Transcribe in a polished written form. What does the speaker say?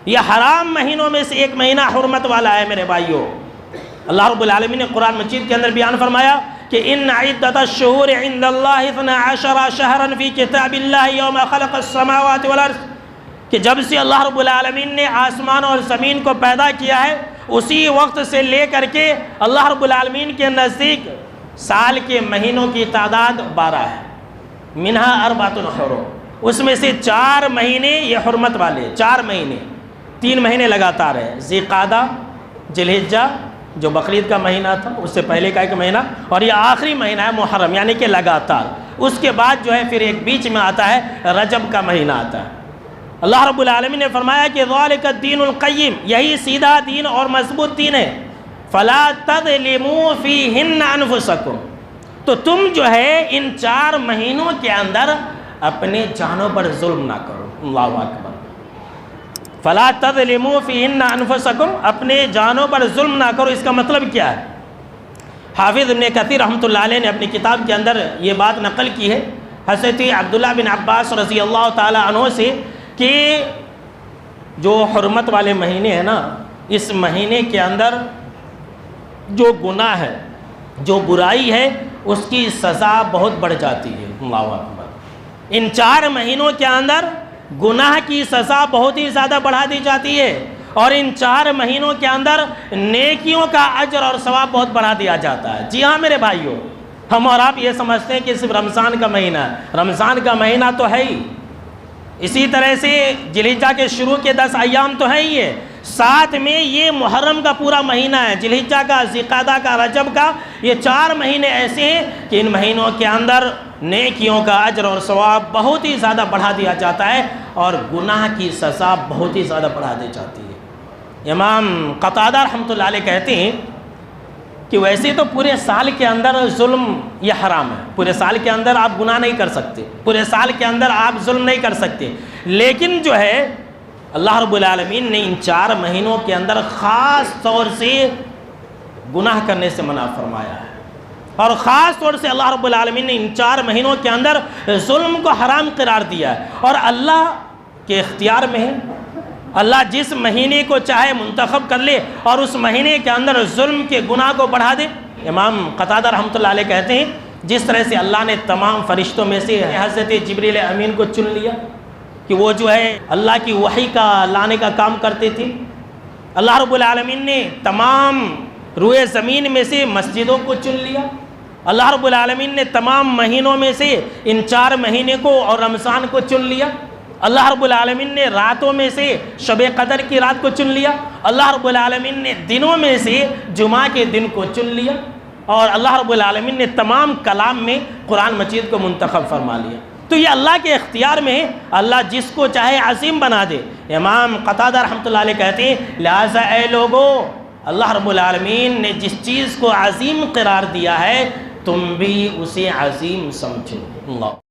یہ حرام مہینوں میں سے ایک مہینہ حرمت والا ہے میرے بھائیوں۔ اللہ رب العالمین نے قرآن مجید کے اندر بیان فرمایا کہ ان عدۃ الشہور عند اللہ 12 شہرا فی کتاب اللہ یوم خلق السماوات والارض، کہ جب سے اللہ رب العالمین نے آسمان اور زمین کو پیدا کیا ہے اسی وقت سے لے کر کے اللہ رب العالمین کے نزدیک سال کے مہینوں کی تعداد 12 ہے۔ منہا اربعۃ حرم، اس میں سے 4 مہینے یہ حرمت والے، 4 مہینے، 3 مہینے لگاتار ہے، ذی قعدہ، ذی الحجہ جو بقرعید کا مہینہ تھا اس سے پہلے کا ایک مہینہ، اور یہ آخری مہینہ ہے محرم، یعنی کہ لگاتار۔ اس کے بعد جو ہے پھر ایک بیچ میں آتا ہے رجب کا مہینہ آتا ہے۔ اللہ رب العالمین نے فرمایا کہ ذالک الدین القیم، یہی سیدھا دین اور مضبوط دین ہے، فلا تظلموا فیہن انفسکم، تو تم جو ہے ان 4 مہینوں کے اندر اپنے جانوں پر ظلم نہ کرو۔ اللہ اکبر، فلا تظلموا فیہن انفسکم، اپنے جانوں پر ظلم نہ کرو، اس کا مطلب کیا ہے؟ حافظ ابن کثیر رحمۃ اللہ علیہ نے اپنی کتاب کے اندر یہ بات نقل کی ہے حضرت عبداللہ بن عباس رضی اللہ تعالی عنہ سے کہ جو حرمت والے مہینے ہیں نا، اس مہینے کے اندر جو گناہ ہے، جو برائی ہے، اس کی سزا بہت بڑھ جاتی ہے۔ اللہ اکبر، ان 4 مہینوں کے اندر گناہ کی سزا بہت ہی زیادہ بڑھا دی جاتی ہے، اور ان 4 مہینوں کے اندر نیکیوں کا اجر اور ثواب بہت بڑھا دیا جاتا ہے۔ جی ہاں میرے بھائیوں، ہم اور آپ یہ سمجھتے ہیں کہ صرف رمضان کا مہینہ ہے، رمضان کا مہینہ تو ہے ہی، اسی طرح سے ذی الحجہ کے شروع کے 10 ایام تو ہیں ہی ہے، ساتھ میں یہ محرم کا پورا مہینہ ہے، ذی الحجہ کا، ذی قعدہ کا، رجب کا، یہ 4 مہینے ایسے ہیں کہ ان مہینوں کے اندر نیکیوں کا اجر اور ثواب بہت ہی زیادہ بڑھا دیا جاتا ہے، اور گناہ کی سزا بہت ہی زیادہ بڑھا دی جاتی ہے۔ امام قتادہ رحمۃ اللہ علیہ کہتے ہیں کہ ویسے تو پورے سال کے اندر ظلم یہ حرام ہے، پورے سال کے اندر آپ گناہ نہیں کر سکتے، پورے سال کے اندر آپ ظلم نہیں کر سکتے، لیکن جو ہے اللہ رب العالمین نے ان 4 مہینوں کے اندر خاص طور سے گناہ کرنے سے منع فرمایا ہے، اور خاص طور سے اللہ رب العالمین نے ان 4 مہینوں کے اندر ظلم کو حرام قرار دیا ہے، اور اللہ کے اختیار میں ہے، اللہ جس مہینے کو چاہے منتخب کر لے اور اس مہینے کے اندر ظلم کے گناہ کو بڑھا دے۔ امام قتادہ رحمۃ اللہ علیہ کہتے ہیں جس طرح سے اللہ نے تمام فرشتوں میں سے حضرت جبریل امین کو چن لیا کہ وہ جو ہے اللہ کی وحی کا لانے کا کام کرتے تھے، اللہ رب العالمین نے تمام روئے زمین میں سے مسجدوں کو چن لیا، اللہ رب العالمین نے تمام مہینوں میں سے ان 4 مہینے کو اور رمضان کو چن لیا، اللہ رب العالمین نے راتوں میں سے شب قدر کی رات کو چن لیا، اللہ رب العالمین نے دنوں میں سے جمعہ کے دن کو چن لیا، اور اللہ رب العالمین نے تمام کلام میں قرآن مجید کو منتخب فرما لیا۔ تو یہ اللہ کے اختیار میں ہے، اللہ جس کو چاہے عظیم بنا دے۔ امام قتادہ رحمۃ اللہ علیہ کہتے ہیں لہٰذا اے لوگو، اللہ رب العالمین نے جس چیز کو عظیم قرار دیا ہے تم بھی اسے عظیم سمجھو۔ اللہ